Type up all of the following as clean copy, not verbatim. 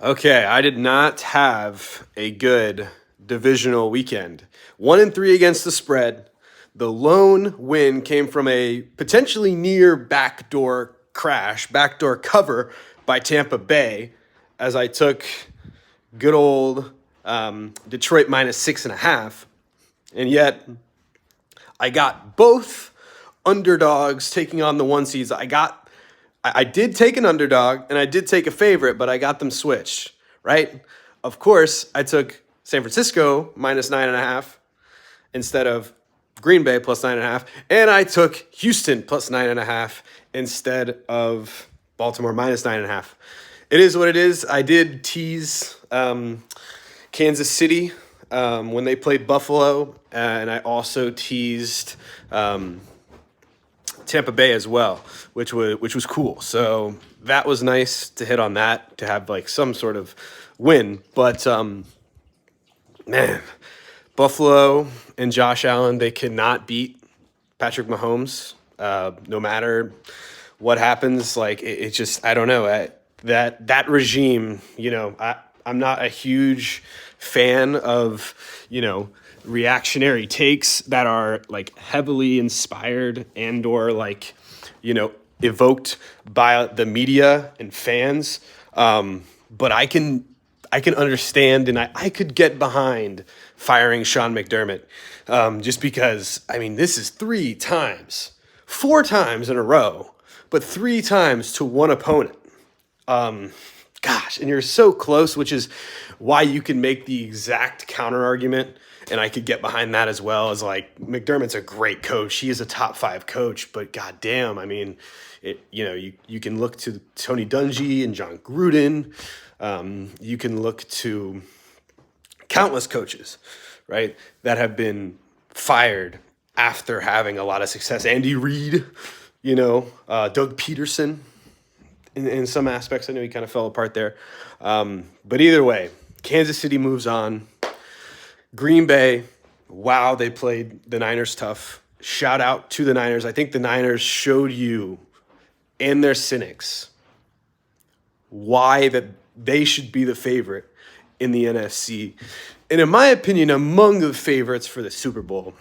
Okay, I did not have a good divisional weekend. 1-3 against the spread. The lone win came from a potentially near backdoor crash, backdoor cover by Tampa Bay, as I took good old Detroit minus 6.5. And yet, I got both underdogs taking on the one seeds. I did take an underdog and I did take a favorite, but I got them switched, right? Of course, I took San Francisco minus 9.5 instead of Green Bay plus 9.5, and I took Houston plus 9.5 instead of Baltimore minus 9.5. It is what it is. I did tease Kansas City when they played Buffalo, and I also teased Tampa Bay as well, which was cool. So that was nice to hit on that, to have like some sort of win. But man, Buffalo and Josh Allen, they cannot beat Patrick Mahomes. No matter what happens, like it just, I don't know. That regime, I'm not a huge fan of, reactionary takes that are like heavily inspired and or like, evoked by the media and fans. But I can understand, and I could get behind firing Sean McDermott, just because, this is 4 times in a row, but 3 times to one opponent. And you're so close, which is why you can make the exact counter argument. And I could get behind that as well, as like McDermott's a great coach. He is a top 5 coach, but goddamn, you can look to Tony Dungy and John Gruden. You can look to countless coaches, right, that have been fired after having a lot of success. Andy Reid, Doug Peterson. In some aspects, I know he kind of fell apart there. But either way, Kansas City moves on. Green Bay, wow, they played the Niners tough. Shout out to the Niners. I think the Niners showed you and their cynics why that they should be the favorite in the NFC. And in my opinion, among the favorites for the Super Bowl.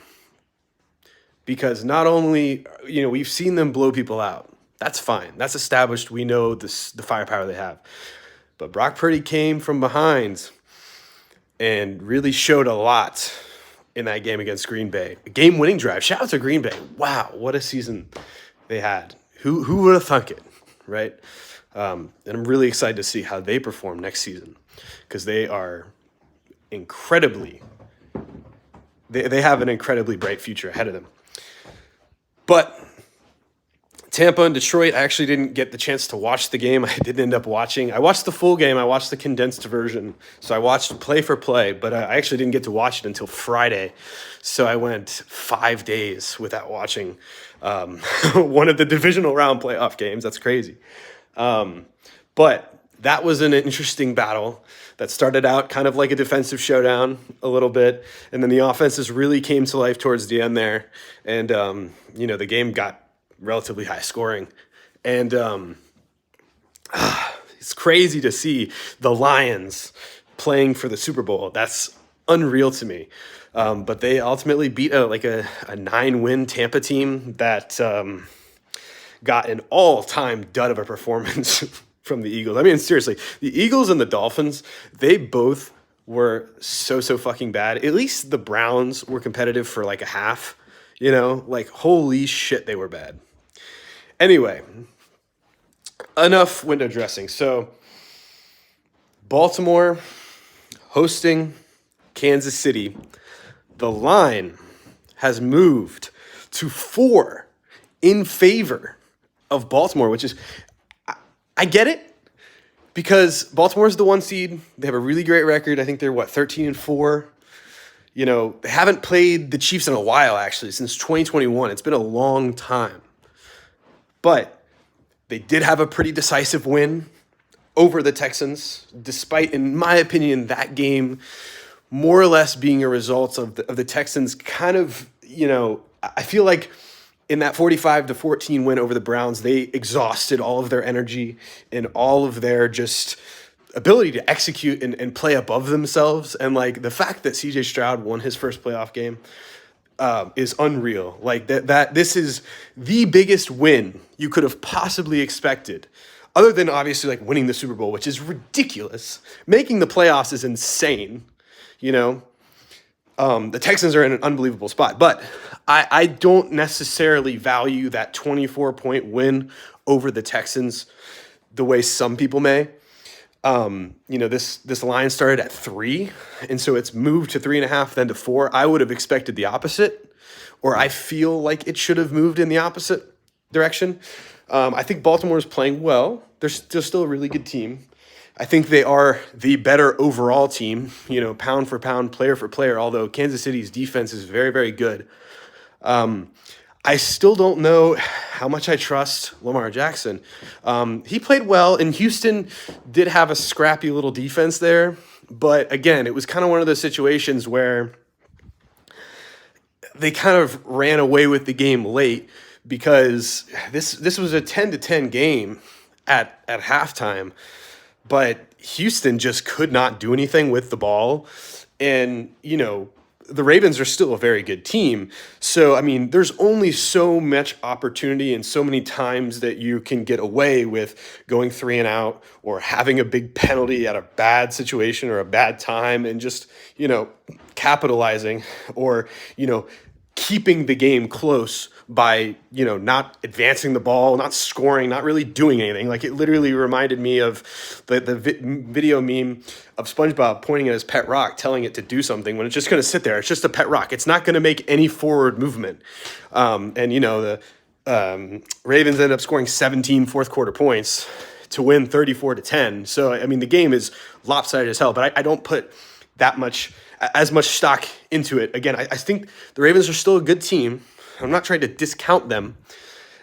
Because not only, we've seen them blow people out. That's fine. That's established. We know the firepower they have. But Brock Purdy came from behind and really showed a lot in that game against Green Bay. A game-winning drive. Shout out to Green Bay. Wow, what a season they had. Who would have thunk it, right? And I'm really excited to see how they perform next season, because they are incredibly – they have an incredibly bright future ahead of them. But Tampa and Detroit, I actually didn't get the chance to watch the game. I didn't end up watching. I watched the full game. I watched the condensed version. So I watched play for play, but I actually didn't get to watch it until Friday. So I went 5 days without watching one of the divisional round playoff games. That's crazy. But that was an interesting battle that started out kind of like a defensive showdown a little bit. And then the offenses really came to life towards the end there. And, the game got relatively high scoring. And it's crazy to see the Lions playing for the Super Bowl. That's unreal to me. But they ultimately beat a 9-win Tampa team that got an all-time dud of a performance from the Eagles. Seriously, the Eagles and the Dolphins, they both were so fucking bad. At least the Browns were competitive for like a half, holy shit, they were bad. Anyway, enough window dressing. So, Baltimore hosting Kansas City. The line has moved to 4 in favor of Baltimore, which is, I get it, because Baltimore is the 1 seed. They have a really great record. I think they're 13-4. They haven't played the Chiefs in a while, actually, since 2021. It's been a long time. But they did have a pretty decisive win over the Texans, despite, in my opinion, that game more or less being a result of the Texans kind of, I feel like in that 45-14 win over the Browns, they exhausted all of their energy and all of their just ability to execute and play above themselves. And like the fact that CJ Stroud won his first playoff game is unreal. Like that this is the biggest win you could have possibly expected, other than obviously like winning the Super Bowl, which is ridiculous. Making the playoffs is insane. You know, the Texans are in an unbelievable spot, but I don't necessarily value that 24-point win over the Texans the way some people may. This line started at 3, and so it's moved to 3.5, then to 4. I would have expected the opposite, or I feel like it should have moved in the opposite direction. I think Baltimore is playing well. They're still a really good team. I think they are the better overall team, pound for pound, player for player, although Kansas City's defense is very, very good. I still don't know how much I trust Lamar Jackson. He played well, and Houston did have a scrappy little defense there. But again, it was kind of one of those situations where they kind of ran away with the game late, because this was a 10-10 game at halftime. But Houston just could not do anything with the ball. And, the Ravens are still a very good team. So, I mean, there's only so much opportunity and so many times that you can get away with going 3 and out, or having a big penalty at a bad situation or a bad time, and just, capitalizing, or, keeping the game close by, not advancing the ball, not scoring, not really doing anything. Like, it literally reminded me of the video meme of SpongeBob pointing at his pet rock, telling it to do something when it's just going to sit there. It's just a pet rock. It's not going to make any forward movement. The Ravens ended up scoring 17 fourth quarter points to win 34-10. So, I mean, the game is lopsided as hell, but I don't put as much stock into it. Again, I think the Ravens are still a good team. I'm not trying to discount them.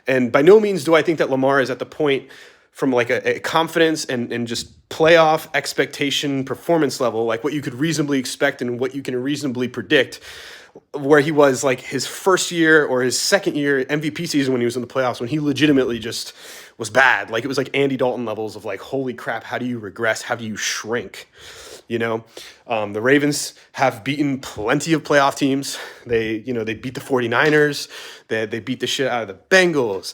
And by no means do I think that Lamar is at the point from like a confidence and just playoff expectation performance level, like what you could reasonably expect and what you can reasonably predict, where he was like his first year or his second year MVP season when he was in the playoffs, when he legitimately just was bad. Like, it was like Andy Dalton levels of like, holy crap, how do you regress? How do you shrink? The Ravens have beaten plenty of playoff teams. They beat the 49ers. They beat the shit out of the Bengals.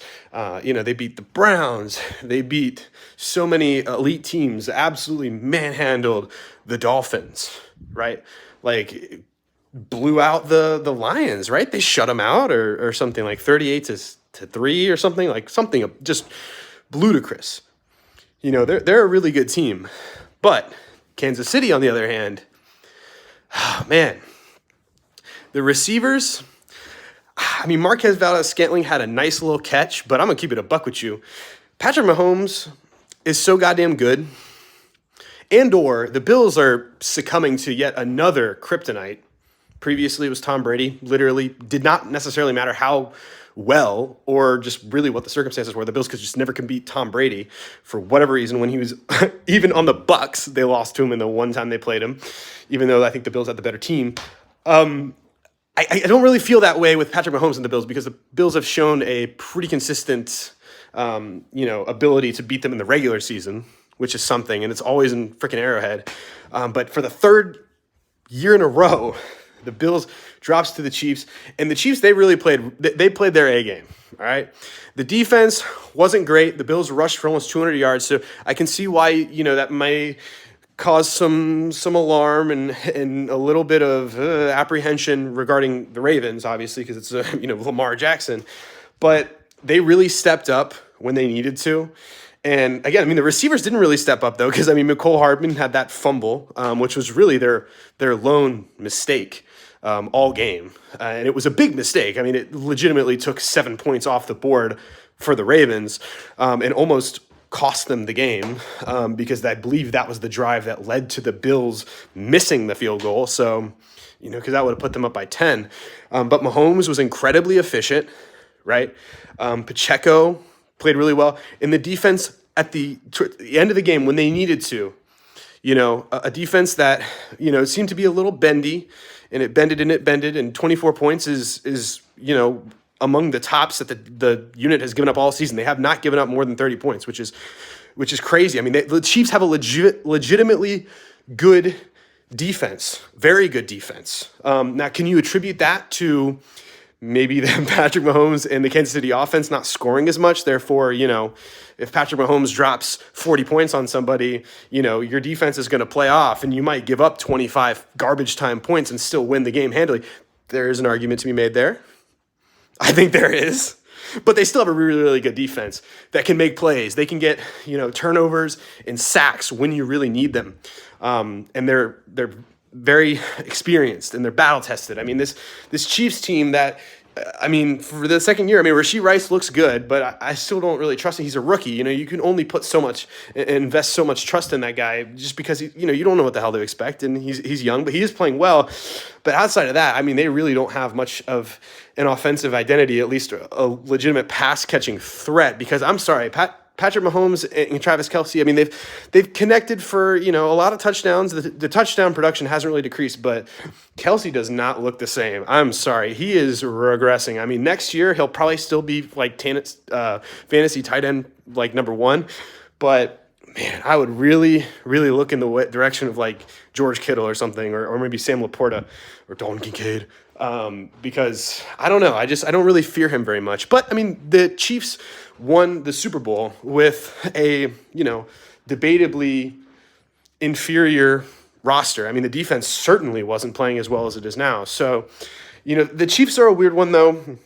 They beat the Browns. They beat so many elite teams, absolutely manhandled the Dolphins, right? Like, blew out the Lions, right? They shut them out or something, like 38-3 or something, like something just ludicrous. They're a really good team. But Kansas City, on the other hand, man, the receivers, I mean, Marquez Valdes-Scantling had a nice little catch, but I'm going to keep it a buck with you. Patrick Mahomes is so goddamn good, and/or the Bills are succumbing to yet another kryptonite. Previously, it was Tom Brady. Literally did not necessarily matter how well or just really what the circumstances were. The Bills could just never beat Tom Brady for whatever reason. When he was even on the Bucks, they lost to him in the one time they played him, even though I think the Bills had the better team. I don't really feel that way with Patrick Mahomes and the Bills, because the Bills have shown a pretty consistent, ability to beat them in the regular season, which is something, and it's always in freaking Arrowhead. But for the third year in a row, the Bills drops to the Chiefs, and the Chiefs, they really played their A game, all right? The defense wasn't great. The Bills rushed for almost 200 yards, so I can see why, that may cause some alarm and a little bit of apprehension regarding the Ravens, obviously, because it's, Lamar Jackson. But they really stepped up when they needed to. And again, I mean, the receivers didn't really step up, though, because, I mean, Mecole Hardman had that fumble, which was really their lone mistake all game. And it was a big mistake. I mean, it legitimately took 7 points off the board for the Ravens and almost cost them the game because I believe that was the drive that led to the Bills missing the field goal. So, because that would have put them up by 10. But Mahomes was incredibly efficient, right? Pacheco played really well. And the defense at the end of the game, when they needed to, a defense that, seemed to be a little bendy, and it bended, and 24 points is among the tops that the unit has given up all season. They have not given up more than 30 points, which is which is crazy. I mean, the Chiefs have a legitimately good defense, very good defense. Now, can you attribute that to maybe then Patrick Mahomes and the Kansas City offense not scoring as much? Therefore, if Patrick Mahomes drops 40 points on somebody, your defense is going to play off and you might give up 25 garbage time points and still win the game handily. There is an argument to be made there. I think there is. But they still have a really, really good defense that can make plays. They can get, turnovers and sacks when you really need them. And they're very experienced and they're battle tested. I mean, this Chiefs team that, for the second year, Rashee Rice looks good, but I still don't really trust him. He's a rookie. You can only put so much, invest so much trust in that guy just because, you don't know what the hell to expect. And he's young, but he is playing well. But outside of that, they really don't have much of an offensive identity, at least a legitimate pass catching threat, because I'm sorry, Patrick Mahomes and Travis Kelce, they've connected for, a lot of touchdowns. The touchdown production hasn't really decreased, but Kelce does not look the same. I'm sorry. He is regressing. Next year he'll probably still be like fantasy tight end, like number one, but man, I would really, really look in the direction of like George Kittle or something, or maybe Sam Laporta or Dalton Kincaid. Because I don't know. I don't really fear him very much. But the Chiefs won the Super Bowl with a, debatably inferior roster. The defense certainly wasn't playing as well as it is now. So, the Chiefs are a weird one though,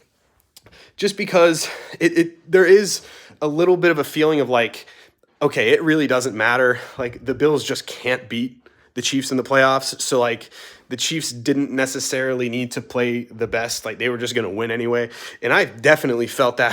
just because there is a little bit of a feeling of like, okay, it really doesn't matter. Like the Bills just can't beat the Chiefs in the playoffs. So like the Chiefs didn't necessarily need to play the best. Like they were just going to win anyway. And I definitely felt that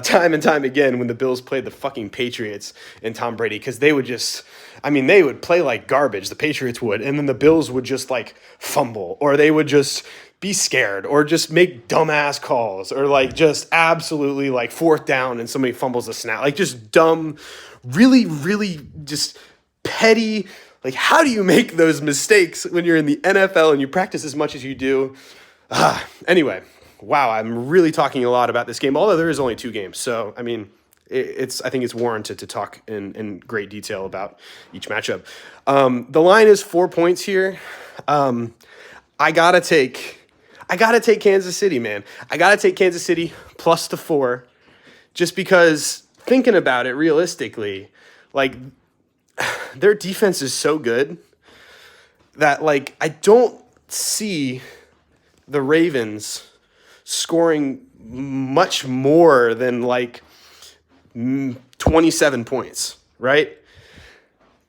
time and time again when the Bills played the fucking Patriots and Tom Brady, because they would just, they would play like garbage. The Patriots would. And then the Bills would just like fumble, or they would just be scared, or just make dumbass calls, or like just absolutely like fourth down and somebody fumbles a snap. Like just dumb, really, really just petty. Like, how do you make those mistakes when you're in the NFL and you practice as much as you do? Anyway, wow, I'm really talking a lot about this game, although there is only 2 games. So, I think it's warranted to talk in great detail about each matchup. The line is 4 points here. I gotta take Kansas City, man. I gotta take Kansas City plus the 4, just because thinking about it realistically, like, their defense is so good that, like, I don't see the Ravens scoring much more than, like, 27 points, right?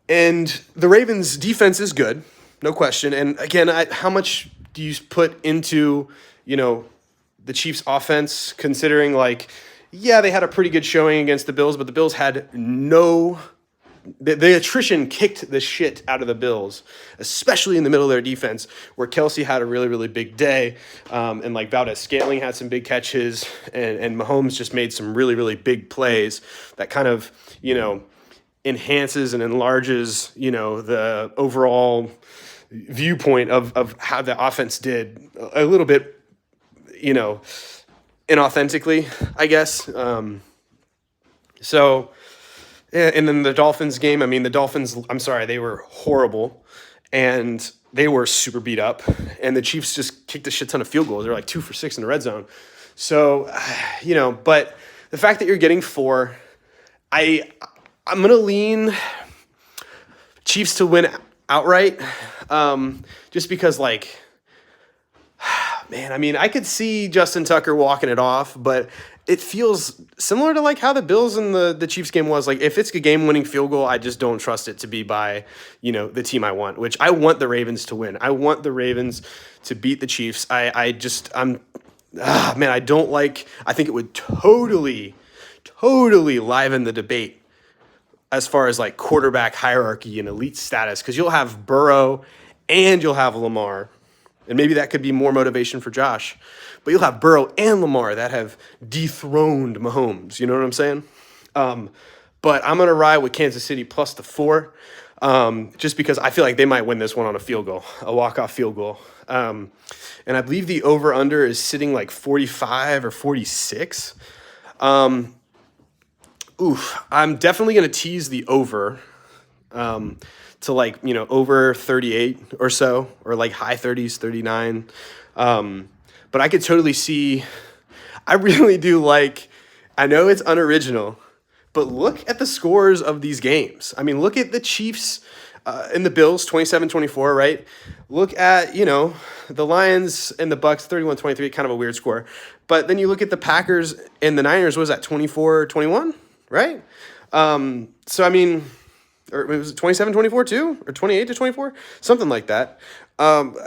And the Ravens' defense is good, no question. And, again, how much do you put into, the Chiefs' offense, considering, like, yeah, they had a pretty good showing against the Bills, but the Bills had the attrition kicked the shit out of the Bills, especially in the middle of their defense, where Kelce had a really, really big day, and like Valdez-Scantling had some big catches, and Mahomes just made some really, really big plays that kind of, enhances and enlarges, the overall viewpoint of how the offense did a little bit, inauthentically, I guess. And then the Dolphins game, the Dolphins, I'm sorry, they were horrible, and they were super beat up, and the Chiefs just kicked a shit ton of field goals. They're like 2 for 6 in the red zone. So, but the fact that you're getting 4, I'm going to lean Chiefs to win outright, just because, like, man, I could see Justin Tucker walking it off, but it feels similar to like how the Bills and the Chiefs game was. Like, if it's a game-winning field goal, I just don't trust it to be by, the team I want, which I want the Ravens to win. I want the Ravens to beat the Chiefs. I think it would totally liven the debate as far as like quarterback hierarchy and elite status, because you'll have Burrow and you'll have Lamar. And maybe that could be more motivation for Josh. But you'll have Burrow and Lamar that have dethroned Mahomes. You know what I'm saying? But I'm going to ride with Kansas City plus the 4, just because I feel like they might win this one on a field goal, a walk-off field goal. And I believe the over-under is sitting like 45 or 46. Oof, I'm definitely going to tease the over to like, over 38 or so, or like high 30s, 39. But I could totally see, I really do like, I know it's unoriginal, but look at the scores of these games. I mean, look at the Chiefs and the Bills, 27-24, right? Look at, the Lions and the Bucks, 31-23, kind of a weird score. But then you look at the Packers and the Niners, what was that, 24-21, right? So, I mean, or was it 27-24 too? Or 28-24? Something like that.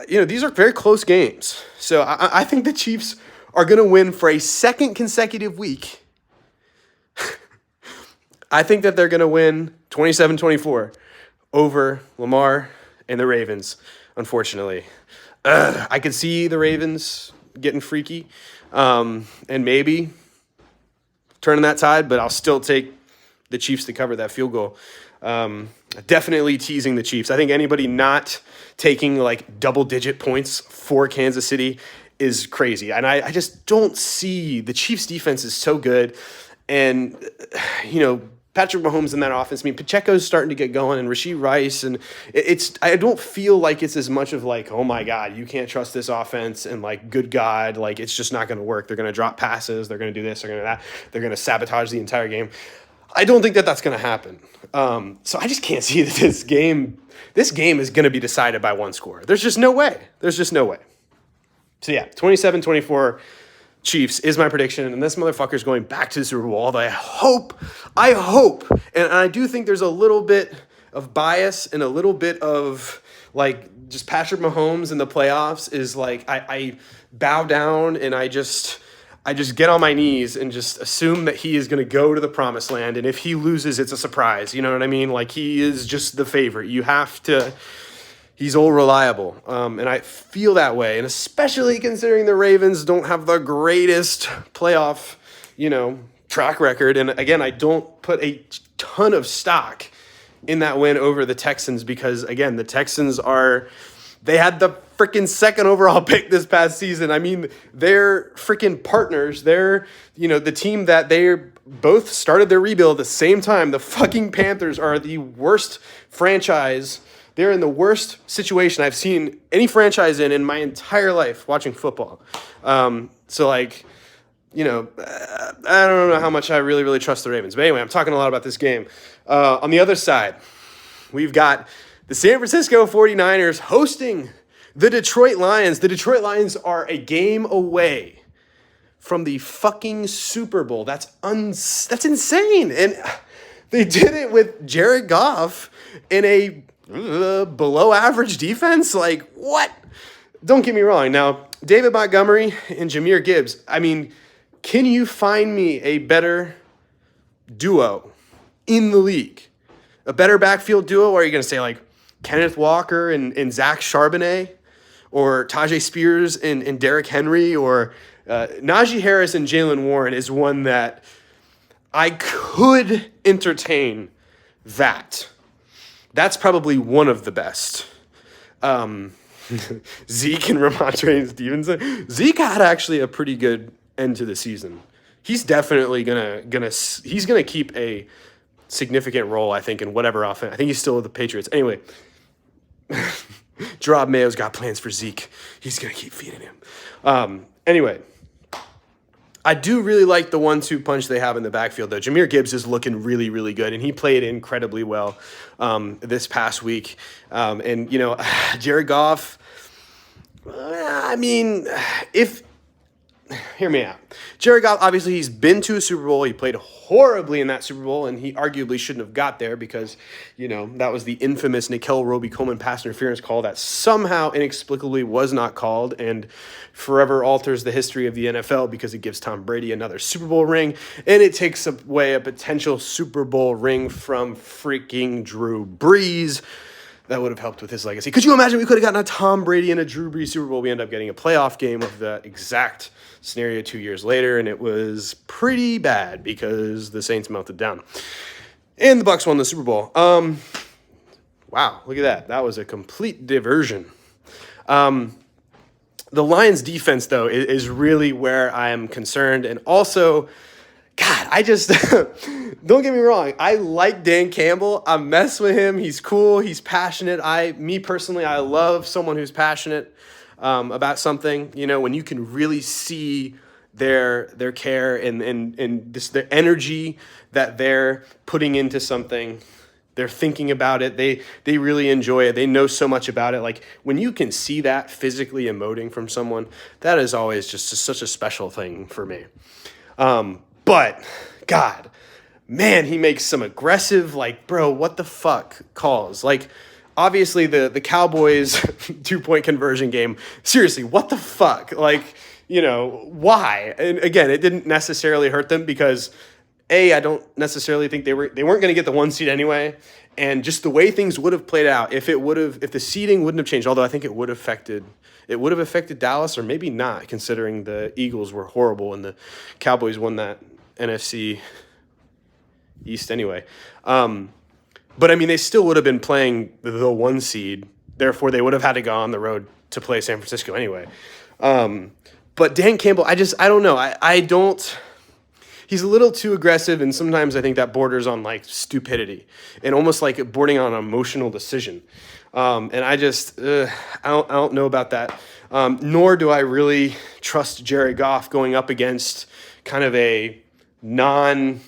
These are very close games. So I think the Chiefs are going to win for a second consecutive week. I think that they're going to win 27-24 over Lamar and the Ravens, unfortunately. I could see the Ravens getting freaky and maybe turning that tide, but I'll still take the Chiefs to cover that field goal. Definitely teasing the Chiefs. I think anybody not taking like double-digit points for Kansas City is crazy. And I just don't see, the Chiefs' defense is so good. And, Patrick Mahomes in that offense. I mean, Pacheco's starting to get going, and Rashee Rice, and I don't feel like it's as much of like, oh my God, you can't trust this offense, and like, good God, like it's just not going to work. They're going to drop passes. They're going to do this. They're going to that. They're going to sabotage the entire game. I don't think that that's going to happen. So I just can't see that this game is going to be decided by one score. There's just no way. So yeah, 27-24. Chiefs is my prediction, and this motherfucker's going back to the Super Bowl. Although I hope, and I do think there's a little bit of bias and a little bit of like just Patrick Mahomes in the playoffs is like I bow down and I just get on my knees and just assume that he is going to go to the promised land, and if he loses, it's a surprise. You know what I mean? Like he is just the favorite. He's all reliable, and I feel that way, and especially considering the Ravens don't have the greatest playoff, track record. And again, I don't put a ton of stock in that win over the Texans because, again, the Texans they had the freaking second overall pick this past season. I mean, they're freaking partners. They're, the team that they both started their rebuild at the same time. The fucking Panthers are the worst franchise. They're in the worst situation I've seen any franchise in my entire life watching football. So, like, I don't know how much I really, really trust the Ravens. But anyway, I'm talking a lot about this game. On the other side, we've got the San Francisco 49ers hosting the Detroit Lions. The Detroit Lions are a game away from the fucking Super Bowl. That's insane. And they did it with Jared Goff in a below average defense. Like, what? Don't get me wrong. Now, David Montgomery and Jahmyr Gibbs, I mean, can you find me a better duo in the league? A better backfield duo? Or are you going to say like Kenneth Walker and Zach Charbonnet, or Tajay Spears and Derrick Henry, or Najee Harris and Jalen Warren is one that I could entertain that. That's probably one of the best. Zeke and Ramondre Stevenson. Zeke had actually a pretty good end to the season. He's definitely gonna keep a significant role, I think, in whatever offense. I think he's still with the Patriots. Anyway, Gerard Mayo's got plans for Zeke. He's gonna keep feeding him. Anyway. I do really like the 1-2 punch they have in the backfield, though. Jahmyr Gibbs is looking really, really good, and he played incredibly well this past week. And, Jared Goff, I mean, hear me out. Jared Goff, obviously, he's been to a Super Bowl. He played horribly in that Super Bowl, and he arguably shouldn't have got there because, that was the infamous Nickel Roby-Coleman pass interference call that somehow inexplicably was not called and forever alters the history of the NFL because it gives Tom Brady another Super Bowl ring, and it takes away a potential Super Bowl ring from freaking Drew Brees. That would have helped with his legacy. Could you imagine we could have gotten a Tom Brady and a Drew Brees Super Bowl? We end up getting a playoff game of the exact scenario 2 years later, and it was pretty bad because the Saints melted down. And the Bucs won the Super Bowl. Wow, look at that. That was a complete diversion. The Lions defense, though, is really where I am concerned. And also, God, I just don't get me wrong. I like Dan Campbell. I mess with him. He's cool. He's passionate. Me personally, I love someone who's passionate about something. You know, when you can really see their care and this the energy that they're putting into something. They're thinking about it. They really enjoy it. They know so much about it. Like when you can see that physically emoting from someone, that is always just such a special thing for me. But God, man, he makes some aggressive, like, bro, what the fuck calls. Like, obviously the Cowboys 2-point conversion game. Seriously, what the fuck? Like, you know, why? And again, it didn't necessarily hurt them because I don't necessarily think they weren't going to get the 1 seed anyway. And just the way things would have played out, if the seeding wouldn't have changed, although I think it would have affected Dallas, or maybe not, considering the Eagles were horrible and the Cowboys won that NFC East anyway. But I mean, they still would have been playing the 1 seed. Therefore, they would have had to go on the road to play San Francisco anyway. But Dan Campbell, I don't know. I don't. He's a little too aggressive, and sometimes I think that borders on like stupidity and almost like bordering on an emotional decision. And I just I don't know about that. Nor do I really trust Jared Goff going up against kind of a I don't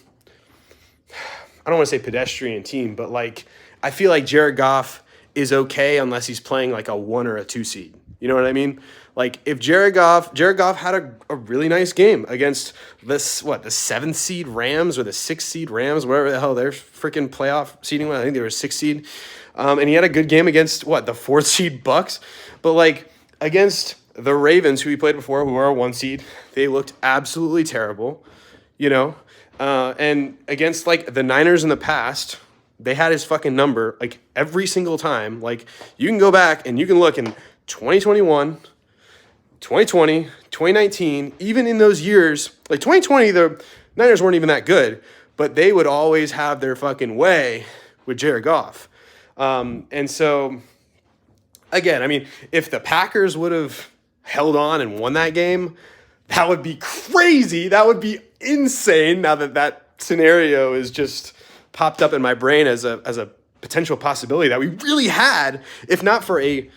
want to say pedestrian team, but like I feel like Jared Goff is okay unless he's playing like a 1 or a 2 seed. You know what I mean? Like if Jared Goff had a really nice game against the 7th seed Rams or the 6th seed Rams, whatever the hell their freaking playoff seeding was. I think they were 6th seed. And he had a good game against the 4th seed Bucks. But like against the Ravens, who he played before, who are a 1 seed, they looked absolutely terrible, you know? And against like the Niners in the past, they had his fucking number like every single time. Like you can go back and you can look in 2021, 2020, 2019, even in those years, like 2020, the Niners weren't even that good, but they would always have their fucking way with Jared Goff. And so, again, I mean, if the Packers would have held on and won that game, that would be crazy. That would be insane now that scenario is just popped up in my brain as a potential possibility that we really had, if not for a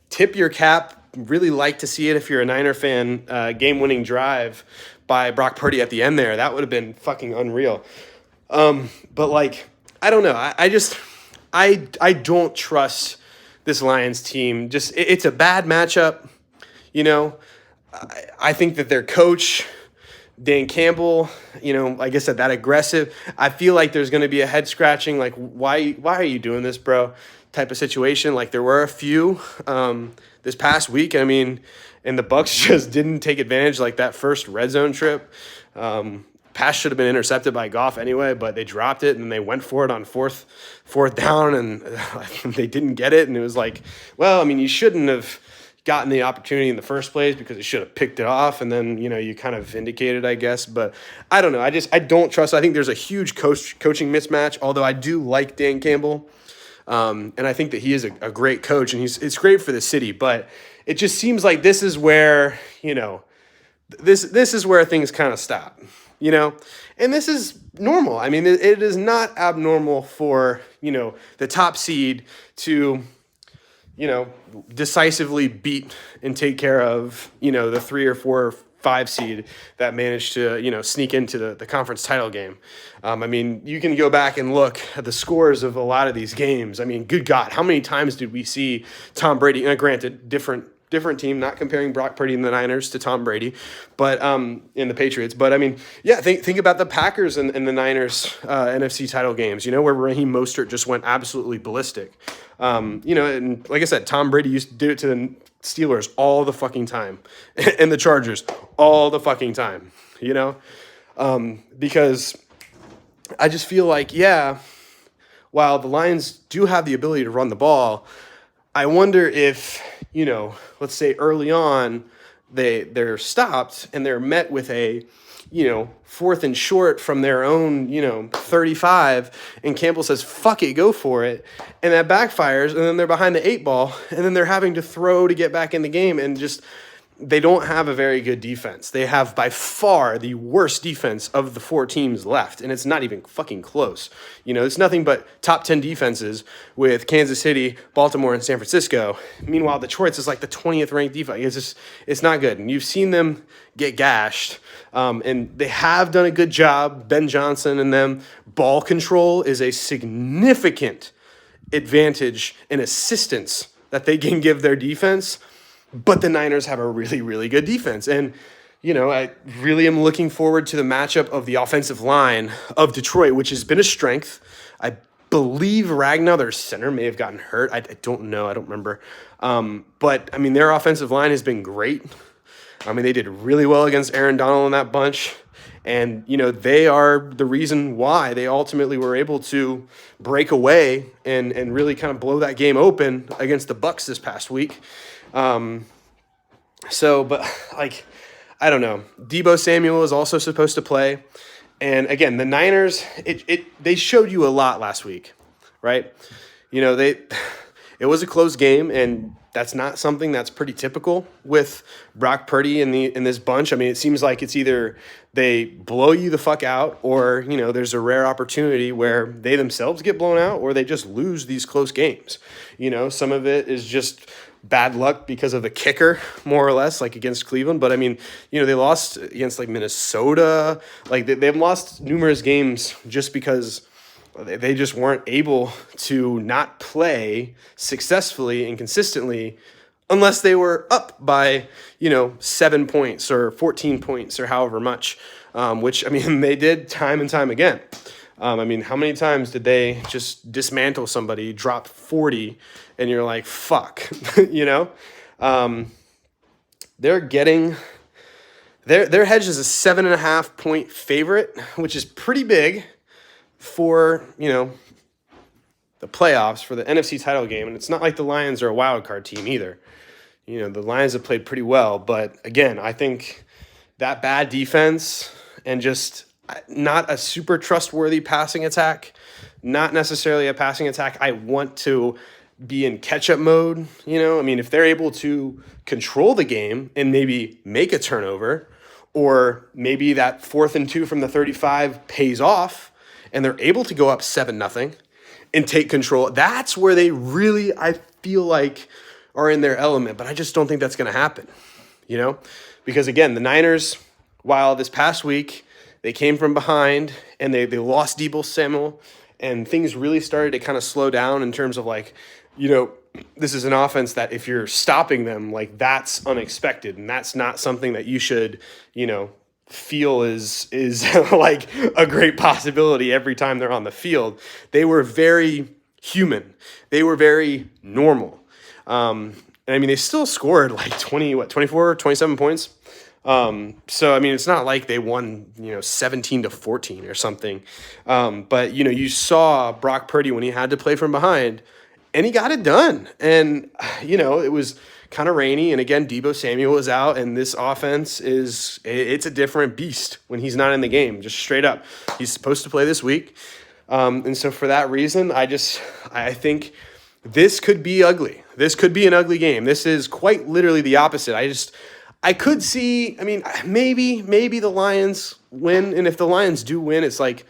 tip your cap, really like to see it if you're a Niner fan, game-winning drive by Brock Purdy at the end there. That would have been fucking unreal. But like, I don't know. I don't trust this Lions team. Just it's a bad matchup, you know. I think that their coach, Dan Campbell, you know, like I said, that aggressive. I feel like there's going to be a head scratching, like why are you doing this, bro? Type of situation. Like there were a few this past week. I mean, and the Bucks just didn't take advantage. Like that first red zone trip, pass should have been intercepted by Goff anyway, but they dropped it and they went for it on fourth down and they didn't get it. And it was like, well, I mean, you shouldn't have gotten the opportunity in the first place because he should have picked it off. And then, you know, you kind of vindicated, I guess. But I don't know. I don't trust. I think there's a huge coaching mismatch, although I do like Dan Campbell. And I think that he is a great coach and it's great for the city. But it just seems like this is where, you know, this is where things kind of stop, you know. And this is normal. I mean, it is not abnormal for, you know, the top seed to, you know, decisively beat and take care of, you know, the 3 or 4 or 5 seed that managed to, you know, sneak into the conference title game. I mean, you can go back and look at the scores of a lot of these games. I mean, good God, how many times did we see Tom Brady, granted, different team, not comparing Brock Purdy and the Niners to Tom Brady, but in the Patriots. But I mean, yeah, think about the Packers and the Niners NFC title games, you know, where Raheem Mostert just went absolutely ballistic. You know, and like I said, Tom Brady used to do it to the Steelers all the fucking time and the Chargers all the fucking time, you know, because I just feel like, yeah, while the Lions do have the ability to run the ball, I wonder if, you know, let's say early on they're stopped and they're met with a, you know, 4th and short from their own, you know, 35, and Campbell says, fuck it, go for it, and that backfires, and then they're behind the 8 ball, and then they're having to throw to get back in the game, and just, they don't have a very good defense. They have by far the worst defense of the 4 teams left, and it's not even fucking close. You know, it's nothing but top 10 defenses with Kansas City, Baltimore, and San Francisco. Meanwhile, Detroit's is like the 20th ranked defense. It's not good, and you've seen them get gashed, and they have done a good job. Ben Johnson and them. Ball control is a significant advantage and assistance that they can give their defense. But the Niners have a really, really good defense. And, you know, I really am looking forward to the matchup of the offensive line of Detroit, which has been a strength. I believe Ragnar, their center, may have gotten hurt. I don't know. I don't remember. But, I mean, their offensive line has been great. I mean, they did really well against Aaron Donald and that bunch. And, you know, they are the reason why they ultimately were able to break away and really kind of blow that game open against the Bucs this past week. But like, I don't know. Deebo Samuel is also supposed to play. And again, the Niners, they showed you a lot last week, right? You know, it was a close game, and that's not something that's pretty typical with Brock Purdy in this bunch. I mean, it seems like it's either they blow you the fuck out, or, you know, there's a rare opportunity where they themselves get blown out, or they just lose these close games. You know, some of it is just bad luck because of the kicker, more or less, like against Cleveland. But I mean, you know, they lost against like Minnesota. Like they've lost numerous games just because they just weren't able to not play successfully and consistently unless they were up by, you know, 7 points or 14 points or however much, which, I mean, they did time and time again. I mean, how many times did they just dismantle somebody, drop 40, and you're like, fuck, you know? They're getting their hedge is a 7.5 point favorite, which is pretty big for, you know, the playoffs, for the NFC title game. And it's not like the Lions are a wild card team either. You know, the Lions have played pretty well, but again, I think that bad defense and just not a super trustworthy passing attack, not necessarily a passing attack I want to be in catch-up mode. You know, I mean, if they're able to control the game and maybe make a turnover, or maybe that 4th and 2 from the 35 pays off and they're able to go up 7-0 and take control, that's where they really, I feel like, are in their element. But I just don't think that's going to happen, you know, because again, the Niners, while this past week they came from behind and they lost Deebo Samuel, and things really started to kind of slow down in terms of like, you know, this is an offense that if you're stopping them, like that's unexpected. And that's not something that you should, you know, feel is like a great possibility every time they're on the field. They were very human. They were very normal. And I mean, they still scored like 24, 27 points. So, I mean, it's not like they won, you know, 17-14 or something. But, you know, you saw Brock Purdy when he had to play from behind, and he got it done. And, you know, it was kind of rainy. And again, Deebo Samuel is out, and this offense it's a different beast when he's not in the game, just straight up. He's supposed to play this week. And so for that reason, I think this could be ugly. This could be an ugly game. This is quite literally the opposite. I could see, I mean, maybe the Lions win. And if the Lions do win, it's like,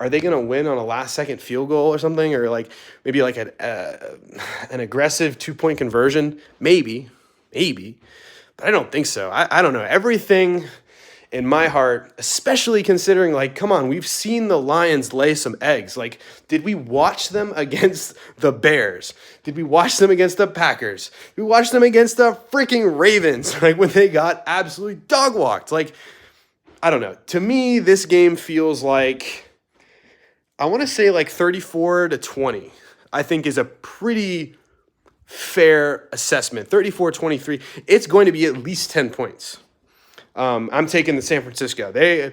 are they going to win on a last-second field goal or something? Or like maybe like an aggressive 2-point conversion? Maybe. But I don't think so. I don't know. Everything in my heart, especially considering, like, come on, we've seen the Lions lay some eggs. Like, did we watch them against the Bears? Did we watch them against the Packers? We watched them against the freaking Ravens, like when they got absolutely dog-walked. Like, I don't know. To me, this game feels like, I want to say like 34-20, I think is a pretty fair assessment. 34-23, it's going to be at least 10 points. I'm taking the San Francisco. They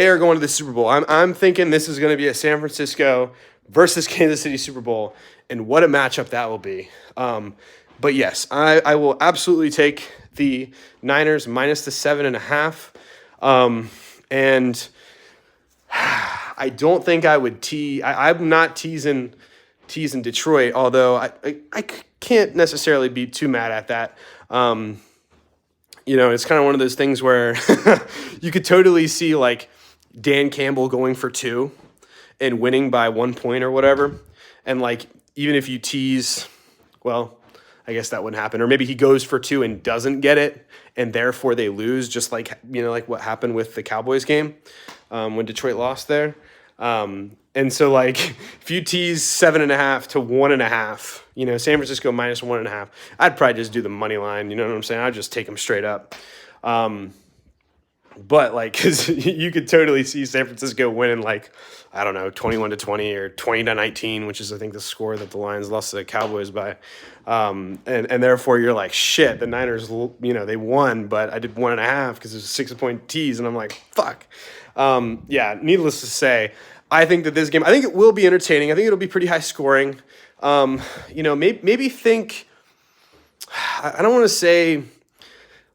are going to the Super Bowl. I'm thinking this is going to be a San Francisco versus Kansas City Super Bowl, and what a matchup that will be. But yes, I will absolutely take the Niners minus the 7.5. And I don't think I would I'm not teasing You know, it's kind of one of those things where you could totally see like Dan Campbell going for 2 and winning by 1 point or whatever. And like, even if you tease, well, I guess that wouldn't happen. Or maybe he goes for 2 and doesn't get it, and therefore they lose, just like, you know, like what happened with the Cowboys game when Detroit lost there. And so, like, if you tease 7.5 to 1.5, you know, San Francisco minus 1.5, I'd probably just do the money line. You know what I'm saying? I'd just take them straight up. But like, because you could totally see San Francisco winning, like, I don't know, 21-20 or 20-19, which is, I think, the score that the Lions lost to the Cowboys by. And therefore you're like, shit, the Niners, you know, they won, but I did 1.5 because it was a 6-point tease. And I'm like, fuck. Yeah, needless to say, I think that this game, I think it will be entertaining. I think it'll be pretty high scoring. You know, maybe think, I don't want to say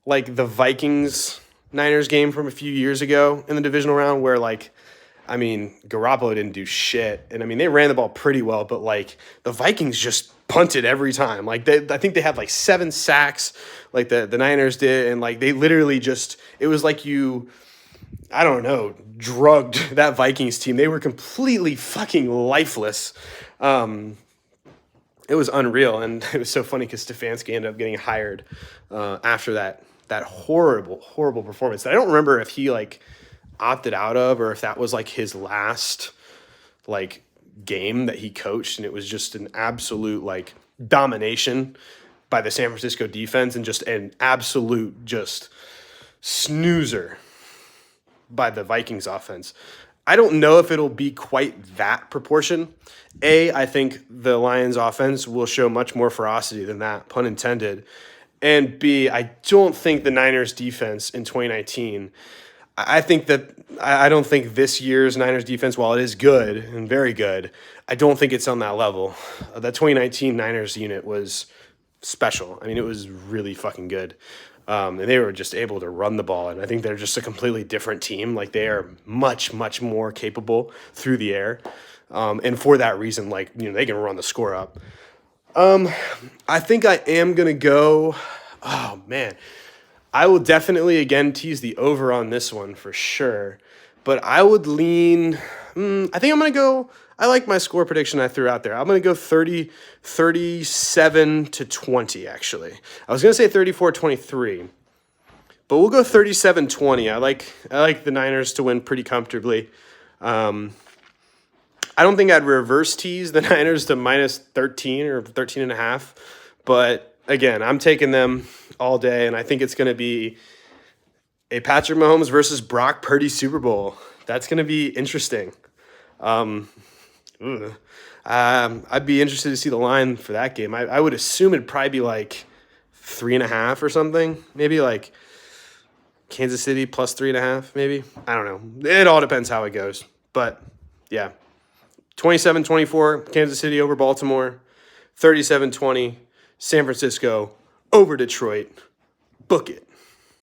like the Vikings-Niners game from a few years ago in the divisional round where, like, I mean, Garoppolo didn't do shit. And, I mean, they ran the ball pretty well, but, like, the Vikings just punted every time. Like, I think they had, like, 7 sacks, like the Niners did. And, like, they literally just – it was like you – I don't know, drugged that Vikings team. They were completely fucking lifeless. It was unreal, and it was so funny because Stefanski ended up getting hired after that horrible performance. I don't remember if he, like, opted out of or if that was, like, his last, like, game that he coached, and it was just an absolute, like, domination by the San Francisco defense and just an absolute just snoozer by the Vikings offense. I don't know if it'll be quite that proportion. I think the Lions offense will show much more ferocity than that, pun intended. And B, I don't think the Niners defense in 2019, I don't think this year's Niners defense, while it is good and very good, I don't think it's on that level. That 2019 Niners unit was special. I mean, it was really fucking good. And they were just able to run the ball. And I think they're just a completely different team. Like, they are much, much more capable through the air. And for that reason, like, you know, they can run the score up. I think I am going to go, oh, man. I will definitely, again, tease the over on this one for sure. But I would lean, I think I'm going to go, I like my score prediction I threw out there. I'm going to go 37-20, actually. I was going to say 34-23, but we'll go 37-20. I like the Niners to win pretty comfortably. I don't think I'd reverse tease the Niners to minus 13 or 13.5, but again, I'm taking them all day, and I think it's going to be a Patrick Mahomes versus Brock Purdy Super Bowl. That's going to be interesting. I'd be interested to see the line for that game. I would assume it'd probably be like 3.5 or something. Maybe like Kansas City plus 3.5, maybe. I don't know. It all depends how it goes. But, yeah. 27-24, Kansas City over Baltimore. 37-20, San Francisco over Detroit. Book it.